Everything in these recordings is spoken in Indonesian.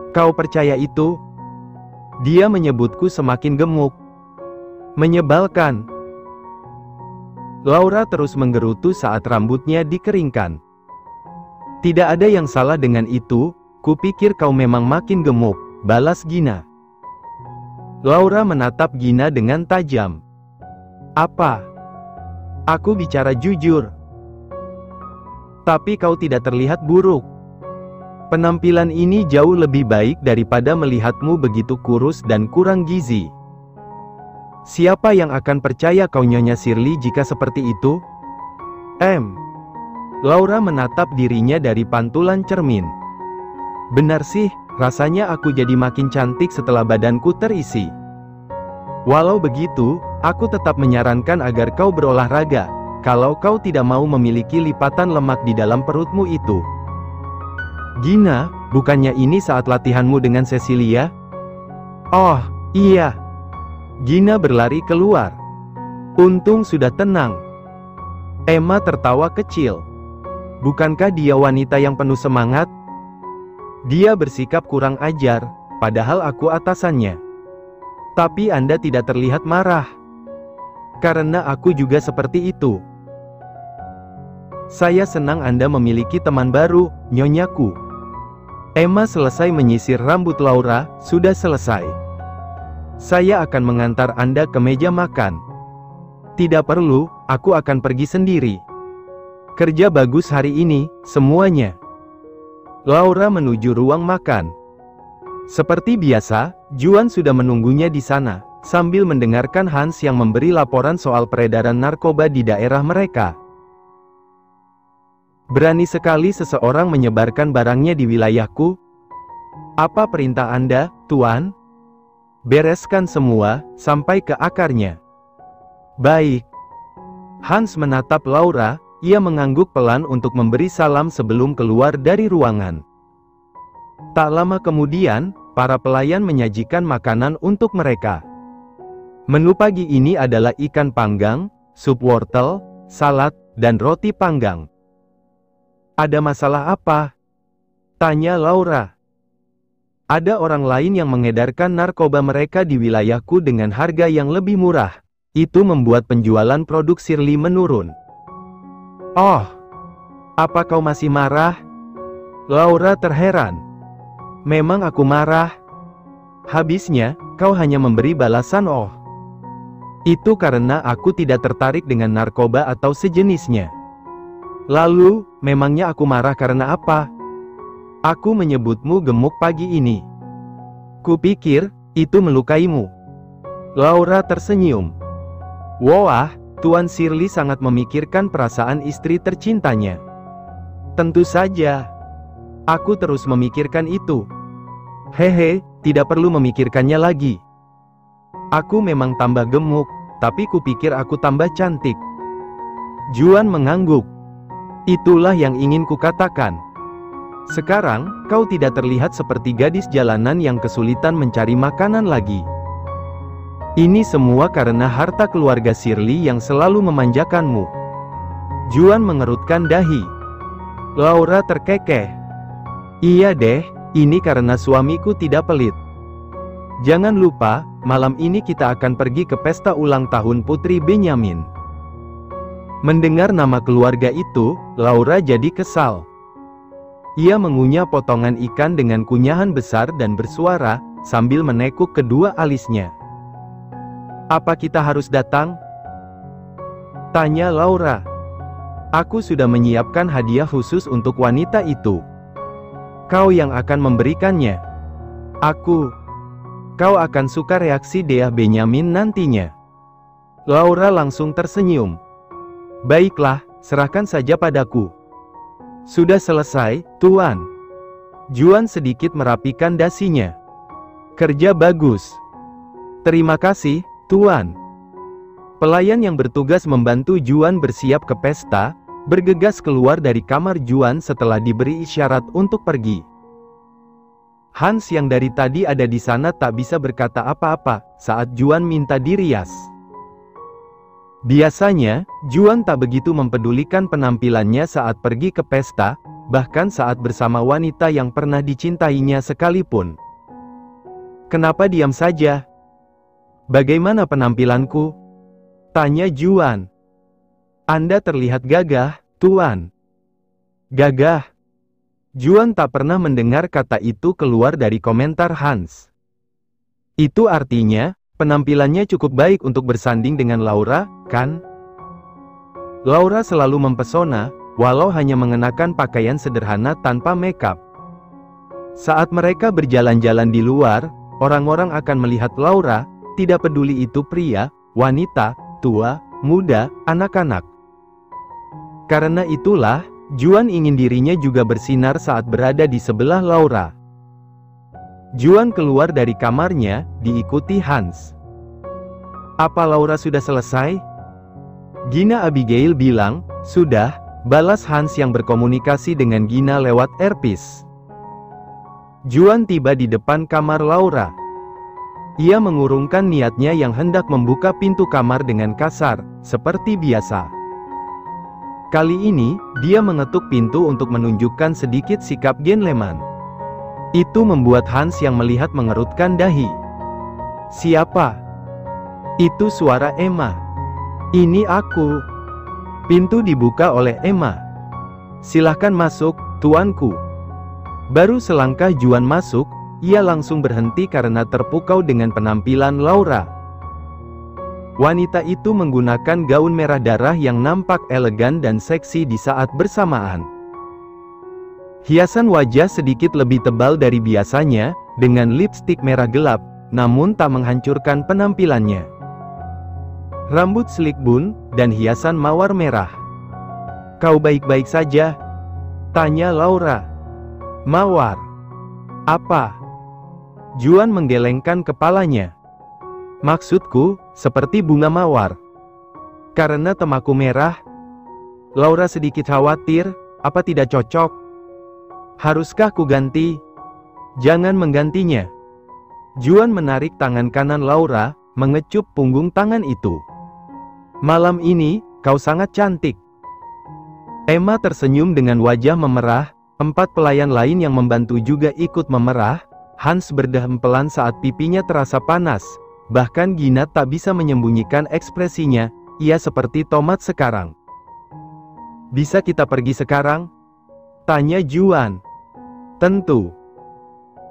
Kau percaya itu? Dia menyebutku semakin gemuk. Menyebalkan. Laura terus menggerutu saat rambutnya dikeringkan. Tidak ada yang salah dengan itu, kupikir kau memang makin gemuk, balas Gina. Laura menatap Gina dengan tajam. Apa? Aku bicara jujur. Tapi kau tidak terlihat buruk. Penampilan ini jauh lebih baik daripada melihatmu begitu kurus dan kurang gizi. Siapa yang akan percaya kau Nyonya Shirley jika seperti itu? Laura menatap dirinya dari pantulan cermin. Benar sih, rasanya aku jadi makin cantik setelah badanku terisi. Walau begitu, aku tetap menyarankan agar kau berolahraga, kalau kau tidak mau memiliki lipatan lemak di dalam perutmu itu. Gina, bukannya ini saat latihanmu dengan Cecilia? Oh, iya. Gina berlari keluar. Untung sudah tenang. Emma tertawa kecil. Bukankah dia wanita yang penuh semangat? Dia bersikap kurang ajar, padahal aku atasannya. Tapi Anda tidak terlihat marah. Karena aku juga seperti itu. Saya senang Anda memiliki teman baru, Nyonyaku. Emma selesai menyisir rambut Laura. Sudah selesai. Saya akan mengantar Anda ke meja makan. Tidak perlu, aku akan pergi sendiri. Kerja bagus hari ini, semuanya. Laura menuju ruang makan. Seperti biasa, Juan sudah menunggunya di sana, sambil mendengarkan Hans yang memberi laporan soal peredaran narkoba di daerah mereka. Berani sekali seseorang menyebarkan barangnya di wilayahku. Apa perintah Anda, Tuan? Bereskan semua, sampai ke akarnya. Baik. Hans menatap Laura, ia mengangguk pelan untuk memberi salam sebelum keluar dari ruangan. Tak lama kemudian, para pelayan menyajikan makanan untuk mereka. Menu pagi ini adalah ikan panggang, sup wortel, salad, dan roti panggang. Ada masalah apa? Tanya Laura. Ada orang lain yang mengedarkan narkoba mereka di wilayahku dengan harga yang lebih murah. Itu membuat penjualan produk Shirley menurun. Oh, apa kau masih marah? Laura terheran. Memang aku marah. Habisnya, kau hanya memberi balasan oh. Itu karena aku tidak tertarik dengan narkoba atau sejenisnya. Lalu, memangnya aku marah karena apa? Aku menyebutmu gemuk pagi ini. Kupikir, itu melukaimu. Laura tersenyum. Wah, Tuan Shirley sangat memikirkan perasaan istri tercintanya. Tentu saja. Aku terus memikirkan itu. Hehe, tidak perlu memikirkannya lagi. Aku memang tambah gemuk, tapi kupikir aku tambah cantik. Juan mengangguk. Itulah yang ingin kukatakan. Sekarang, kau tidak terlihat seperti gadis jalanan yang kesulitan mencari makanan lagi. Ini semua karena harta keluarga Shirley yang selalu memanjakanmu. Juan mengerutkan dahi. Laura terkekeh. Iya deh, ini karena suamiku tidak pelit. Jangan lupa, malam ini kita akan pergi ke pesta ulang tahun Putri Benyamin. Mendengar nama keluarga itu, Laura jadi kesal. Ia mengunyah potongan ikan dengan kunyahan besar dan bersuara, sambil menekuk kedua alisnya. Apa kita harus datang? Tanya Laura. Aku sudah menyiapkan hadiah khusus untuk wanita itu. Kau yang akan memberikannya. Aku. Kau akan suka reaksi Dea Benyamin nantinya. Laura langsung tersenyum. Baiklah, serahkan saja padaku. Sudah selesai, Tuan. Juan sedikit merapikan dasinya. Kerja bagus. Terima kasih, Tuan. Pelayan yang bertugas membantu Juan bersiap ke pesta, bergegas keluar dari kamar Juan setelah diberi isyarat untuk pergi. Hans yang dari tadi ada di sana tak bisa berkata apa-apa saat Juan minta dirias. Biasanya, Juan tak begitu mempedulikan penampilannya saat pergi ke pesta, bahkan saat bersama wanita yang pernah dicintainya sekalipun. Kenapa diam saja? Bagaimana penampilanku? Tanya Juan. Anda terlihat gagah, Tuan. Gagah? Juan tak pernah mendengar kata itu keluar dari komentar Hans. Itu artinya, penampilannya cukup baik untuk bersanding dengan Laura, kan? Laura selalu mempesona, walau hanya mengenakan pakaian sederhana tanpa makeup. Saat mereka berjalan-jalan di luar, orang-orang akan melihat Laura, tidak peduli itu pria, wanita, tua, muda, anak-anak. Karena itulah, Juan ingin dirinya juga bersinar saat berada di sebelah Laura. Juan keluar dari kamarnya, diikuti Hans. Apa Laura sudah selesai? Gina Abigail bilang, sudah, balas Hans yang berkomunikasi dengan Gina lewat earpiece. Juan tiba di depan kamar Laura. Ia mengurungkan niatnya yang hendak membuka pintu kamar dengan kasar, seperti biasa. Kali ini, dia mengetuk pintu untuk menunjukkan sedikit sikap gentleman. Itu membuat Hans yang melihat mengerutkan dahi. Siapa? Itu suara Emma. Ini aku. Pintu dibuka oleh Emma. Silahkan masuk, tuanku. Baru selangkah Juan masuk, ia langsung berhenti karena terpukau dengan penampilan Laura. Wanita itu menggunakan gaun merah darah yang nampak elegan dan seksi di saat bersamaan. Hiasan wajah sedikit lebih tebal dari biasanya, dengan lipstik merah gelap, namun tak menghancurkan penampilannya. Rambut slick bun, dan hiasan mawar merah. Kau baik-baik saja? Tanya Laura. Mawar? Apa? Juan menggelengkan kepalanya. Maksudku, seperti bunga mawar. Karena temaku merah? Laura sedikit khawatir, apa tidak cocok? Haruskah ku ganti? Jangan menggantinya. Juan menarik tangan kanan Laura, mengecup punggung tangan itu. Malam ini, kau sangat cantik. Emma tersenyum dengan wajah memerah, 4 pelayan lain yang membantu juga ikut memerah. Hans berdeham pelan saat pipinya terasa panas, bahkan Gina tak bisa menyembunyikan ekspresinya, ia seperti tomat sekarang. Bisa kita pergi sekarang? Tanya Juan. Tentu.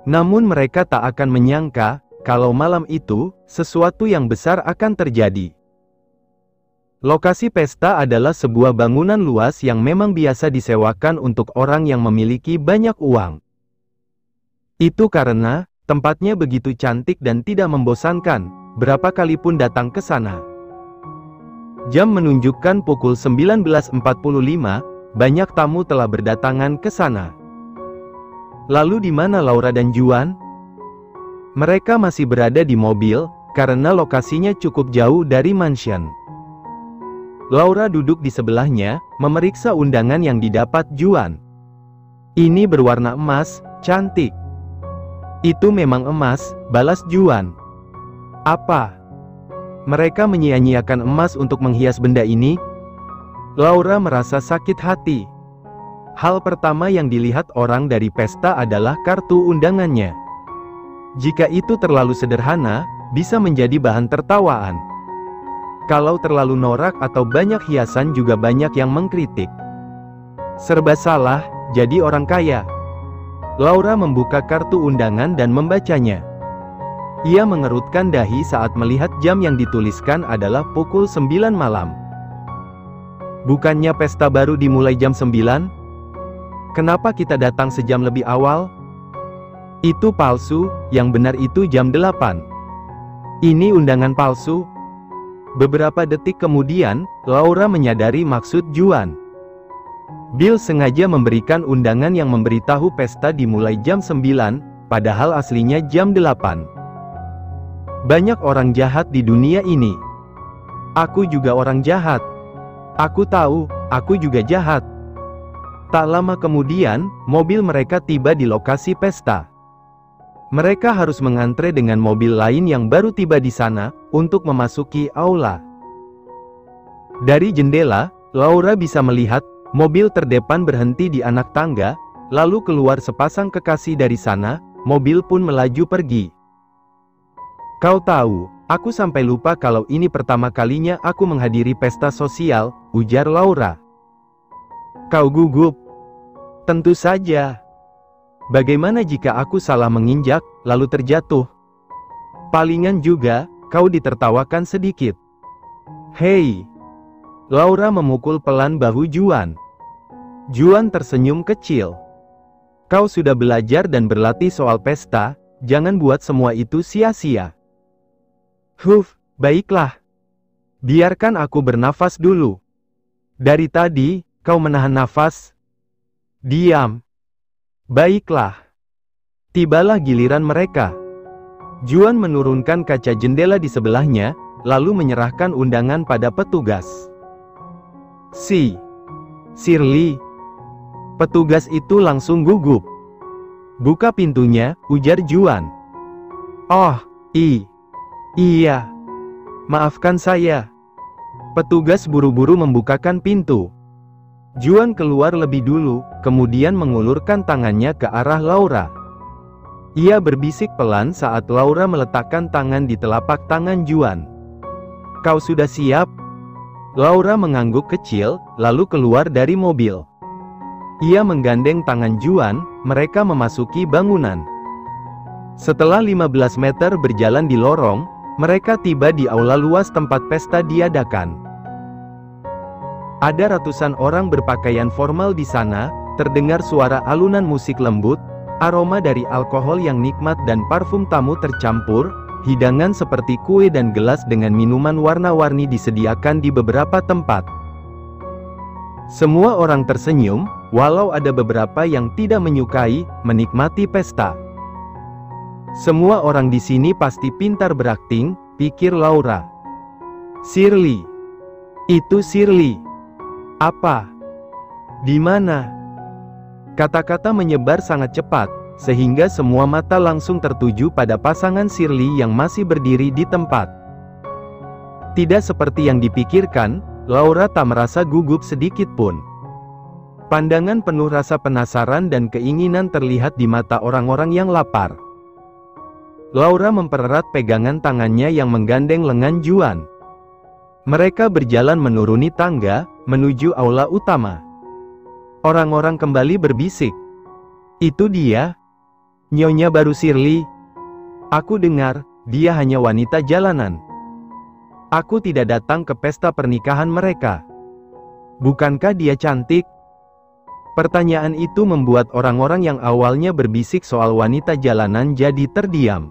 Namun mereka tak akan menyangka, kalau malam itu, sesuatu yang besar akan terjadi. Lokasi pesta adalah sebuah bangunan luas yang memang biasa disewakan untuk orang yang memiliki banyak uang. Itu karena, tempatnya begitu cantik dan tidak membosankan, berapa kali pun datang ke sana. Jam menunjukkan pukul 19.45, banyak tamu telah berdatangan ke sana. Lalu di mana Laura dan Juan? Mereka masih berada di mobil, karena lokasinya cukup jauh dari mansion. Laura duduk di sebelahnya, memeriksa undangan yang didapat Juan. Ini berwarna emas, cantik. Itu memang emas, balas Juan. Apa? Mereka menyia-nyiakan emas untuk menghias benda ini? Laura merasa sakit hati. Hal pertama yang dilihat orang dari pesta adalah kartu undangannya. Jika itu terlalu sederhana, bisa menjadi bahan tertawaan. Kalau terlalu norak atau banyak hiasan juga banyak yang mengkritik. Serba salah, jadi orang kaya. Laura membuka kartu undangan dan membacanya. Ia mengerutkan dahi saat melihat jam yang dituliskan adalah pukul 9 malam. Bukannya pesta baru dimulai jam 9? Kenapa kita datang sejam lebih awal? Itu palsu, yang benar itu jam 8. Ini undangan palsu. Beberapa detik kemudian, Laura menyadari maksud Juan. Bill sengaja memberikan undangan yang memberitahu pesta dimulai jam 9, padahal aslinya jam 8. Banyak orang jahat di dunia ini. Aku juga orang jahat. Aku tahu, aku juga jahat. Tak lama kemudian, mobil mereka tiba di lokasi pesta. Mereka harus mengantre dengan mobil lain yang baru tiba di sana, untuk memasuki aula. Dari jendela, Laura bisa melihat, Mobil terdepan berhenti di anak tangga, lalu keluar sepasang kekasih dari sana, mobil pun melaju pergi. Kau tahu, aku sampai lupa kalau ini pertama kalinya aku menghadiri pesta sosial, ujar Laura. Kau gugup? Tentu saja. Bagaimana jika aku salah menginjak, lalu terjatuh? Palingan juga, kau ditertawakan sedikit. Hei! Laura memukul pelan bahu Juan. Juan tersenyum kecil. Kau sudah belajar dan berlatih soal pesta, jangan buat semua itu sia-sia. Baiklah. Biarkan aku bernafas dulu. Dari tadi, kau menahan nafas. Diam. Baiklah. Tibalah giliran mereka. Juan menurunkan kaca jendela di sebelahnya, lalu menyerahkan undangan pada petugas. Shirley. Petugas itu langsung gugup. Buka pintunya, ujar Juan. Oh, iya. Maafkan saya. Petugas buru-buru membukakan pintu. Juan keluar lebih dulu, kemudian mengulurkan tangannya ke arah Laura. Ia berbisik pelan saat Laura meletakkan tangan di telapak tangan Juan. Kau sudah siap? Laura mengangguk kecil, lalu keluar dari mobil. Ia menggandeng tangan Juan, mereka memasuki bangunan. Setelah 15 meter berjalan di lorong, mereka tiba di aula luas tempat pesta diadakan. Ada ratusan orang berpakaian formal di sana, terdengar suara alunan musik lembut, aroma dari alkohol yang nikmat dan parfum tamu tercampur. Hidangan seperti kue dan gelas dengan minuman warna-warni disediakan di beberapa tempat. Semua orang tersenyum, walau ada beberapa yang tidak menyukai menikmati pesta. Semua orang di sini pasti pintar berakting, pikir Laura. Shirley. Itu Shirley. Apa? Di mana? Kata-kata menyebar sangat cepat, sehingga semua mata langsung tertuju pada pasangan Shirley yang masih berdiri di tempat. Tidak seperti yang dipikirkan, Laura tak merasa gugup sedikit pun. Pandangan penuh rasa penasaran dan keinginan terlihat di mata orang-orang yang lapar. Laura mempererat pegangan tangannya yang menggandeng lengan Juan. Mereka berjalan menuruni tangga, menuju aula utama. Orang-orang kembali berbisik. Itu dia? Nyonya baru Shirley. Aku dengar, dia hanya wanita jalanan. Aku tidak datang ke pesta pernikahan mereka. Bukankah dia cantik? Pertanyaan itu membuat orang-orang yang awalnya berbisik soal wanita jalanan jadi terdiam.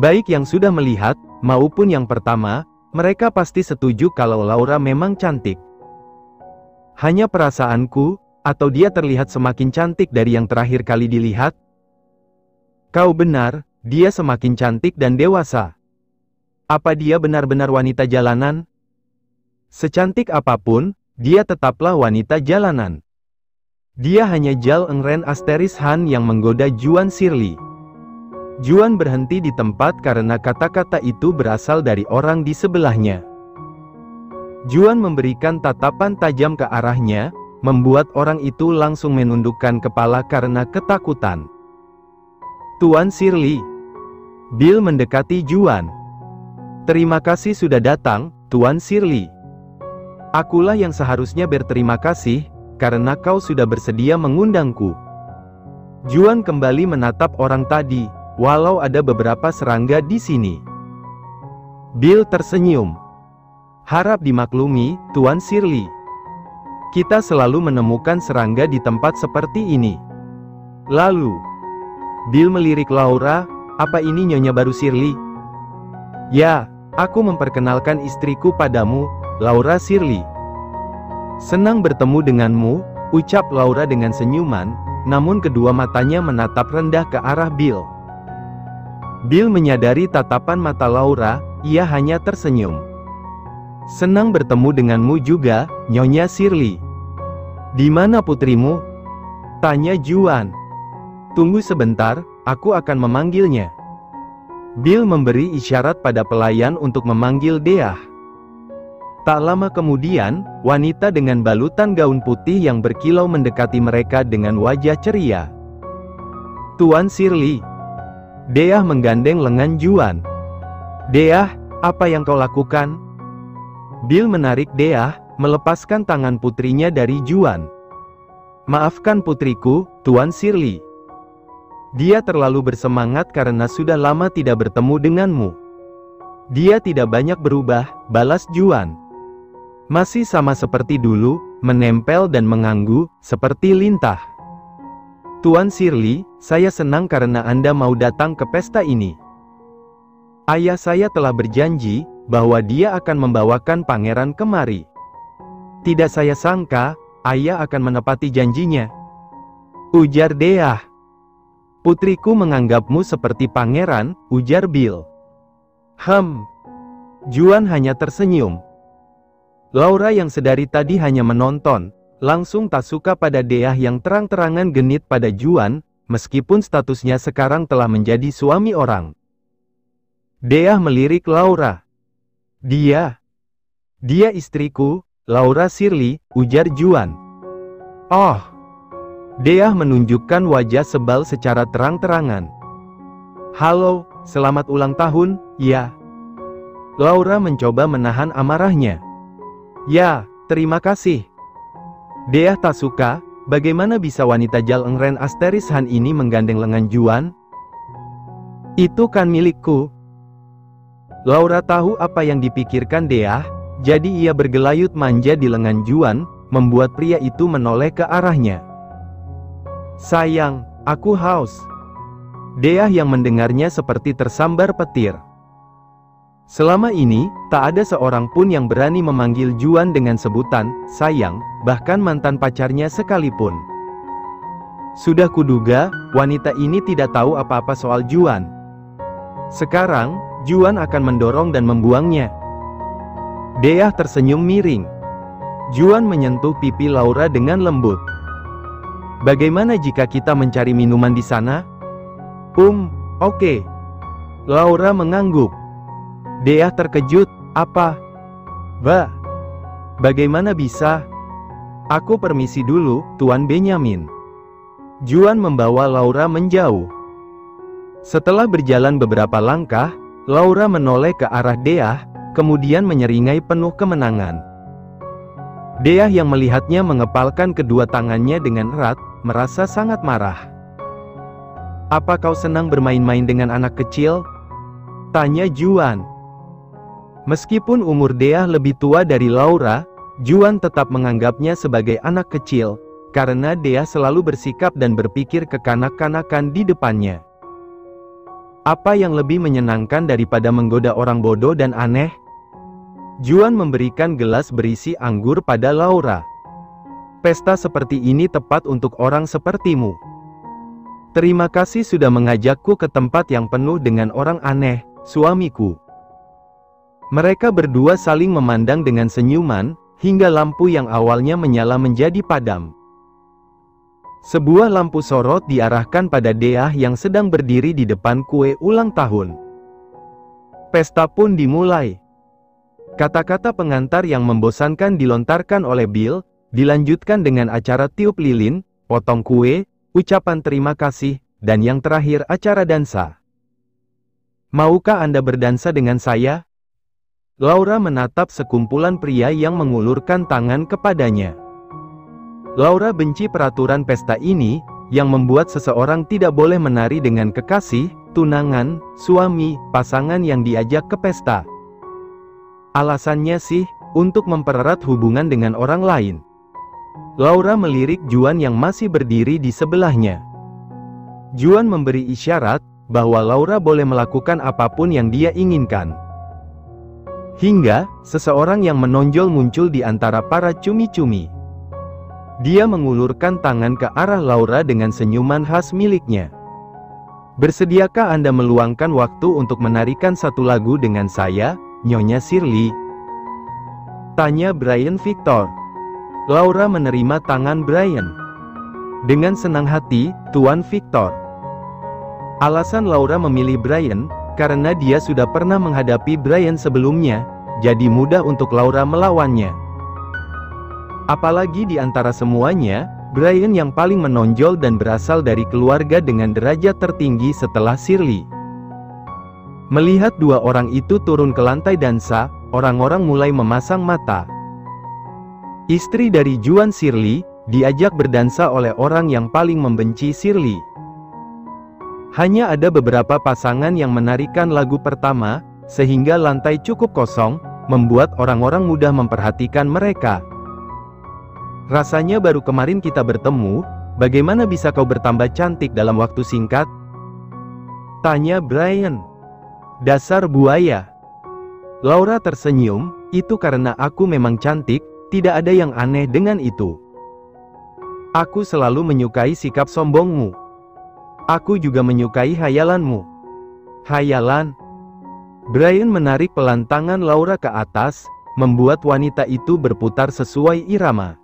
Baik yang sudah melihat, maupun yang pertama, mereka pasti setuju kalau Laura memang cantik. Hanya perasaanku, atau dia terlihat semakin cantik dari yang terakhir kali dilihat? Kau benar, dia semakin cantik dan dewasa. Apa dia benar-benar wanita jalanan? Secantik apapun, dia tetaplah wanita jalanan. Dia hanya Jal Engren Asteris Han yang menggoda Juan Shirley. Juan berhenti di tempat karena kata-kata itu berasal dari orang di sebelahnya. Juan memberikan tatapan tajam ke arahnya, membuat orang itu langsung menundukkan kepala karena ketakutan. Tuan Shirley. Bill mendekati Juan. Terima kasih sudah datang, Tuan Shirley. Akulah yang seharusnya berterima kasih, karena kau sudah bersedia mengundangku. Juan kembali menatap orang tadi, walau ada beberapa serangga di sini. Bill tersenyum. Harap dimaklumi, Tuan Shirley. Kita selalu menemukan serangga di tempat seperti ini. Lalu, Bill melirik Laura, apa ini Nyonya baru Shirley? Ya, aku memperkenalkan istriku padamu, Laura Shirley. Senang bertemu denganmu, ucap Laura dengan senyuman, namun kedua matanya menatap rendah ke arah Bill. Bill menyadari tatapan mata Laura, ia hanya tersenyum. Senang bertemu denganmu juga, Nyonya Shirley. Di mana putrimu? Tanya Juan. Tunggu sebentar, aku akan memanggilnya. Bill memberi isyarat pada pelayan untuk memanggil Deah. Tak lama kemudian, wanita dengan balutan gaun putih yang berkilau mendekati mereka dengan wajah ceria. "Tuan Shirley." Deah menggandeng lengan Juan. "Deah, apa yang kau lakukan?" Bill menarik Deah, melepaskan tangan putrinya dari Juan. "Maafkan putriku, Tuan Shirley. Dia terlalu bersemangat karena sudah lama tidak bertemu denganmu." "Dia tidak banyak berubah," balas Juan. "Masih sama seperti dulu, menempel dan mengganggu, seperti lintah." "Tuan Shirley, saya senang karena Anda mau datang ke pesta ini. Ayah saya telah berjanji, bahwa dia akan membawakan pangeran kemari. Tidak saya sangka, ayah akan menepati janjinya," ujar Deah. "Putriku menganggapmu seperti pangeran," ujar Bill. Juan hanya tersenyum. Laura yang sedari tadi hanya menonton, langsung tak suka pada Deah yang terang-terangan genit pada Juan, meskipun statusnya sekarang telah menjadi suami orang. Deah melirik Laura. Dia istriku, Laura Shirley," ujar Juan. "Oh." Deah menunjukkan wajah sebal secara terang-terangan. "Halo, selamat ulang tahun, ya." Laura mencoba menahan amarahnya. "Ya, terima kasih." Deah tak suka, bagaimana bisa wanita Jalengren Asteris Han ini menggandeng lengan Juan? "Itu kan milikku." Laura tahu apa yang dipikirkan Deah, jadi ia bergelayut manja di lengan Juan, membuat pria itu menoleh ke arahnya. "Sayang, aku haus." Deah yang mendengarnya seperti tersambar petir. Selama ini, tak ada seorang pun yang berani memanggil Juan dengan sebutan sayang, bahkan mantan pacarnya sekalipun. Sudah kuduga, wanita ini tidak tahu apa-apa soal Juan. Sekarang, Juan akan mendorong dan membuangnya. Deah tersenyum miring. Juan menyentuh pipi Laura dengan lembut. "Bagaimana jika kita mencari minuman di sana?" Oke." Laura mengangguk. Deah terkejut. "Apa?" Bagaimana bisa?" "Aku permisi dulu, Tuan Benjamin." Juan membawa Laura menjauh. Setelah berjalan beberapa langkah, Laura menoleh ke arah Deah, kemudian menyeringai penuh kemenangan. Deah yang melihatnya mengepalkan kedua tangannya dengan erat, merasa sangat marah. "Apa kau senang bermain-main dengan anak kecil?" tanya Juan. Meskipun umur Deah lebih tua dari Laura, Juan tetap menganggapnya sebagai anak kecil, karena Deah selalu bersikap dan berpikir kekanak-kanakan di depannya. Apa yang lebih menyenangkan daripada menggoda orang bodoh dan aneh? Juan memberikan gelas berisi anggur pada Laura. "Pesta seperti ini tepat untuk orang sepertimu. Terima kasih sudah mengajakku ke tempat yang penuh dengan orang aneh, suamiku." Mereka berdua saling memandang dengan senyuman, hingga lampu yang awalnya menyala menjadi padam. Sebuah lampu sorot diarahkan pada Deah yang sedang berdiri di depan kue ulang tahun. Pesta pun dimulai. Kata-kata pengantar yang membosankan dilontarkan oleh Bill, dilanjutkan dengan acara tiup lilin, potong kue, ucapan terima kasih, dan yang terakhir acara dansa. "Maukah Anda berdansa dengan saya?" Laura menatap sekumpulan pria yang mengulurkan tangan kepadanya. Laura benci peraturan pesta ini, yang membuat seseorang tidak boleh menari dengan kekasih, tunangan, suami, pasangan yang diajak ke pesta. Alasannya sih, untuk mempererat hubungan dengan orang lain. Laura melirik Juan yang masih berdiri di sebelahnya. Juan memberi isyarat, bahwa Laura boleh melakukan apapun yang dia inginkan. Hingga, seseorang yang menonjol muncul di antara para cumi-cumi. Dia mengulurkan tangan ke arah Laura dengan senyuman khas miliknya. "Bersediakah Anda meluangkan waktu untuk menarikan satu lagu dengan saya, Nyonya Shirley?" tanya Brian Victor. Laura menerima tangan Brian. "Dengan senang hati, Tuan Victor." Alasan Laura memilih Brian, karena dia sudah pernah menghadapi Brian sebelumnya, jadi mudah untuk Laura melawannya. Apalagi di antara semuanya, Brian yang paling menonjol dan berasal dari keluarga dengan derajat tertinggi setelah Shirley. Melihat dua orang itu turun ke lantai dansa, orang-orang mulai memasang mata. Istri dari Juan, Shirley, diajak berdansa oleh orang yang paling membenci Shirley. Hanya ada beberapa pasangan yang menarikan lagu pertama, sehingga lantai cukup kosong, membuat orang-orang mudah memperhatikan mereka. Rasanya baru kemarin kita bertemu, bagaimana bisa kau bertambah cantik dalam waktu singkat? Tanya Brian. Dasar buaya. Laura tersenyum, itu karena aku memang cantik, tidak ada yang aneh dengan itu. Aku selalu menyukai sikap sombongmu. Aku juga menyukai hayalanmu. Hayalan? Brian menarik pelan tangan Laura ke atas, membuat wanita itu berputar sesuai irama.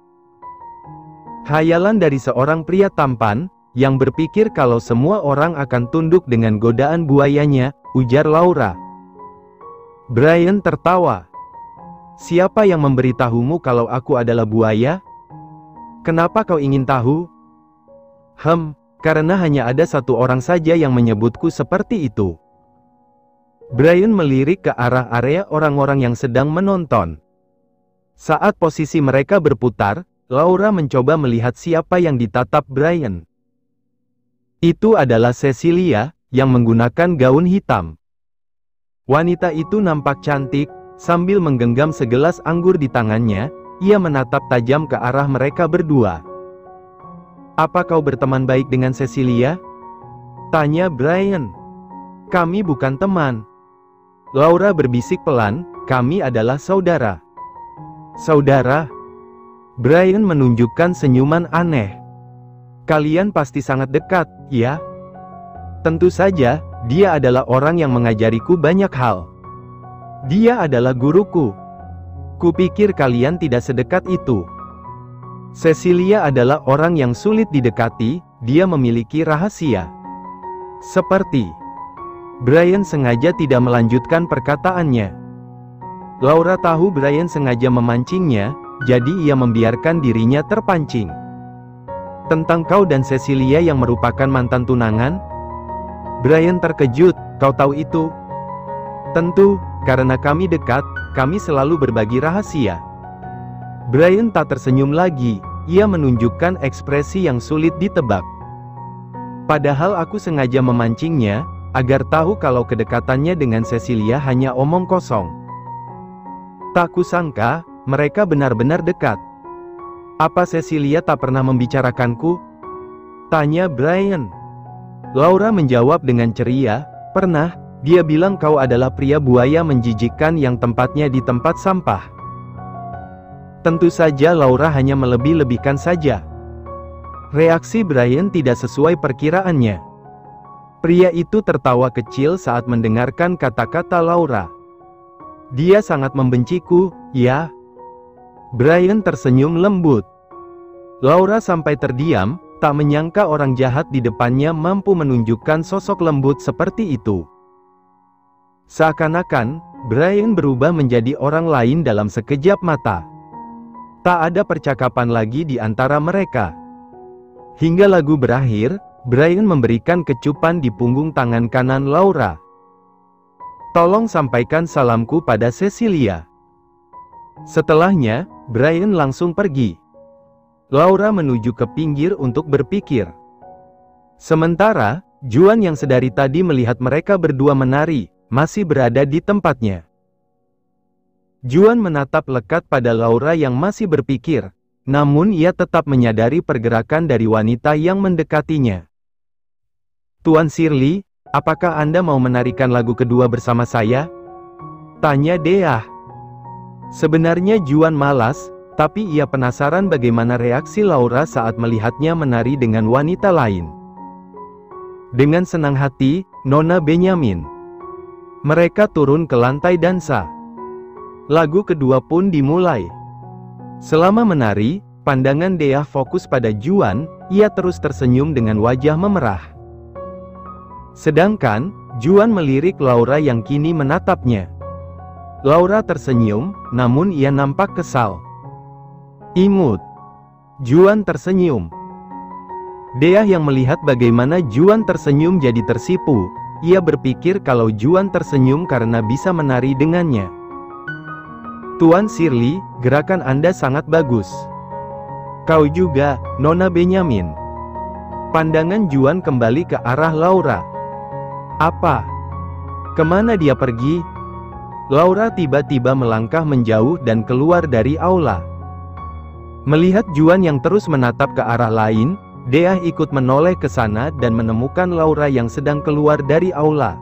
Hayalan dari seorang pria tampan, yang berpikir kalau semua orang akan tunduk dengan godaan buayanya, ujar Laura. Brian tertawa. Siapa yang memberitahumu kalau aku adalah buaya? Kenapa kau ingin tahu? Karena hanya ada satu orang saja yang menyebutku seperti itu. Brian melirik ke arah area orang-orang yang sedang menonton. Saat posisi mereka berputar, Laura mencoba melihat siapa yang ditatap Brian. Itu adalah Cecilia, yang menggunakan gaun hitam. Wanita itu nampak cantik, sambil menggenggam segelas anggur di tangannya, ia menatap tajam ke arah mereka berdua. Apa kau berteman baik dengan Cecilia? Tanya Brian. Kami bukan teman. Laura berbisik pelan, kami adalah saudara. Saudara? Brian menunjukkan senyuman aneh. Kalian pasti sangat dekat, ya? Tentu saja, dia adalah orang yang mengajariku banyak hal. Dia adalah guruku. Kupikir kalian tidak sedekat itu. Cecilia adalah orang yang sulit didekati, dia memiliki rahasia. Seperti. Brian sengaja tidak melanjutkan perkataannya. Laura tahu Brian sengaja memancingnya, jadi ia membiarkan dirinya terpancing. Tentang kau dan Cecilia yang merupakan mantan tunangan? Brian terkejut, kau tahu itu? Tentu, karena kami dekat, kami selalu berbagi rahasia. Brian tak tersenyum lagi, ia menunjukkan ekspresi yang sulit ditebak. Padahal aku sengaja memancingnya, agar tahu kalau kedekatannya dengan Cecilia hanya omong kosong. Tak kusangka, mereka benar-benar dekat. Apa Cecilia tak pernah membicarakanku? Tanya Brian. Laura menjawab dengan ceria, pernah, dia bilang kau adalah pria buaya menjijikkan yang tempatnya di tempat sampah. Tentu saja Laura hanya melebih-lebihkan saja. Reaksi Brian tidak sesuai perkiraannya. Pria itu tertawa kecil saat mendengarkan kata-kata Laura. Dia sangat membenciku, ya? Brian tersenyum lembut. Laura sampai terdiam, tak menyangka orang jahat di depannya mampu menunjukkan sosok lembut seperti itu. Seakan-akan, Brian berubah menjadi orang lain dalam sekejap mata. Tak ada percakapan lagi di antara mereka. Hingga lagu berakhir, Brian memberikan kecupan di punggung tangan kanan Laura. Tolong sampaikan salamku pada Cecilia. Setelahnya, Brian langsung pergi. Laura menuju ke pinggir untuk berpikir. Sementara, Juan yang sedari tadi melihat mereka berdua menari, masih berada di tempatnya. Juan menatap lekat pada Laura yang masih berpikir, namun ia tetap menyadari pergerakan dari wanita yang mendekatinya. Tuan Shirley, apakah Anda mau menarikan lagu kedua bersama saya? Tanya Dea. Sebenarnya Juan malas, tapi ia penasaran bagaimana reaksi Laura saat melihatnya menari dengan wanita lain. Dengan senang hati, Nona Benyamin. Mereka turun ke lantai dansa. Lagu kedua pun dimulai. Selama menari, pandangan Dea fokus pada Juan, ia terus tersenyum dengan wajah memerah. Sedangkan, Juan melirik Laura yang kini menatapnya. Laura tersenyum, namun ia nampak kesal. Imut. Juan tersenyum. Deah yang melihat bagaimana Juan tersenyum jadi tersipu. Ia berpikir kalau Juan tersenyum karena bisa menari dengannya. Tuan Shirley, gerakan Anda sangat bagus. Kau juga, Nona Benyamin. Pandangan Juan kembali ke arah Laura. Apa? Kemana dia pergi? Laura tiba-tiba melangkah menjauh dan keluar dari aula. Melihat Juan yang terus menatap ke arah lain, Deah ikut menoleh ke sana dan menemukan Laura yang sedang keluar dari aula.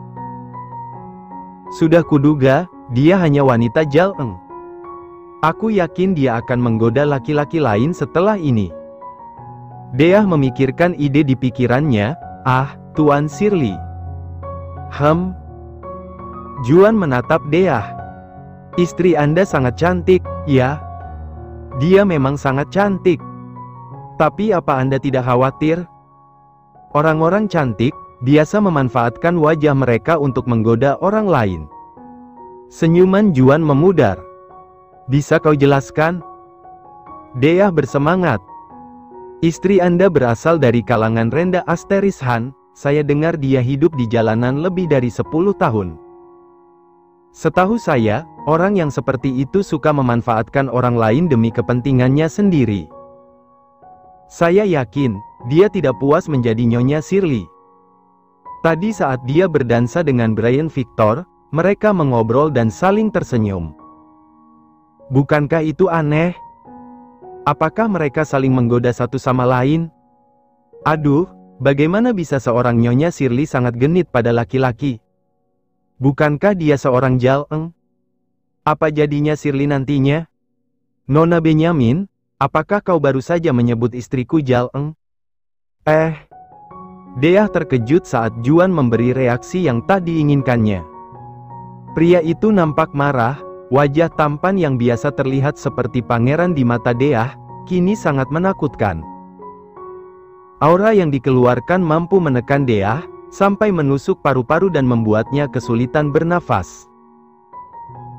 Sudah kuduga, dia hanya wanita jaleng. Aku yakin dia akan menggoda laki-laki lain setelah ini. Deah memikirkan ide di pikirannya. Tuan Shirley. Juan menatap Deah. Istri Anda sangat cantik, ya? Dia memang sangat cantik. Tapi apa Anda tidak khawatir? Orang-orang cantik biasa memanfaatkan wajah mereka untuk menggoda orang lain. Senyuman Juan memudar. Bisa kau jelaskan? Deah bersemangat. Istri Anda berasal dari kalangan Renda Asterishan. Saya dengar dia hidup di jalanan lebih dari 10 tahun. Setahu saya, orang yang seperti itu suka memanfaatkan orang lain demi kepentingannya sendiri. Saya yakin, dia tidak puas menjadi Nyonya Shirley. Tadi saat dia berdansa dengan Brian Victor, mereka mengobrol dan saling tersenyum. Bukankah itu aneh? Apakah mereka saling menggoda satu sama lain? Aduh, bagaimana bisa seorang Nyonya Shirley sangat genit pada laki-laki? Bukankah dia seorang jaleng? Apa jadinya Shirley nantinya? Nona Benyamin, apakah kau baru saja menyebut istriku jaleng? Deah terkejut saat Juan memberi reaksi yang tak diinginkannya. Pria itu nampak marah, wajah tampan yang biasa terlihat seperti pangeran di mata Deah, kini sangat menakutkan. Aura yang dikeluarkan mampu menekan Deah, sampai menusuk paru-paru dan membuatnya kesulitan bernafas.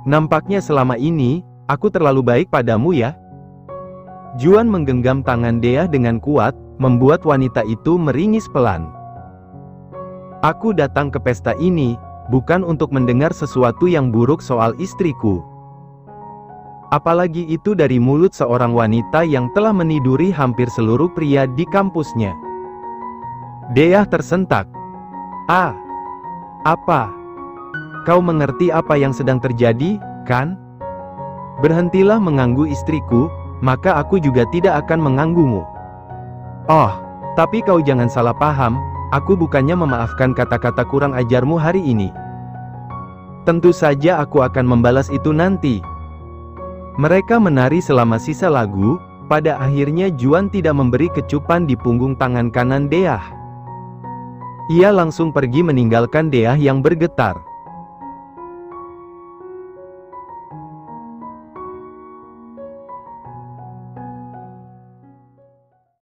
Nampaknya selama ini, aku terlalu baik padamu ya? Juan menggenggam tangan Deah dengan kuat, membuat wanita itu meringis pelan. Aku datang ke pesta ini, bukan untuk mendengar sesuatu yang buruk soal istriku. Apalagi itu dari mulut seorang wanita yang telah meniduri hampir seluruh pria di kampusnya. Deah tersentak. Apa? Kau mengerti apa yang sedang terjadi, kan? Berhentilah mengganggu istriku, maka aku juga tidak akan mengganggumu. Oh, tapi kau jangan salah paham, aku bukannya memaafkan kata-kata kurang ajarmu hari ini. Tentu saja aku akan membalas itu nanti. Mereka menari selama sisa lagu, pada akhirnya Juan tidak memberi kecupan di punggung tangan kanan Deah. Ia langsung pergi meninggalkan Deah yang bergetar.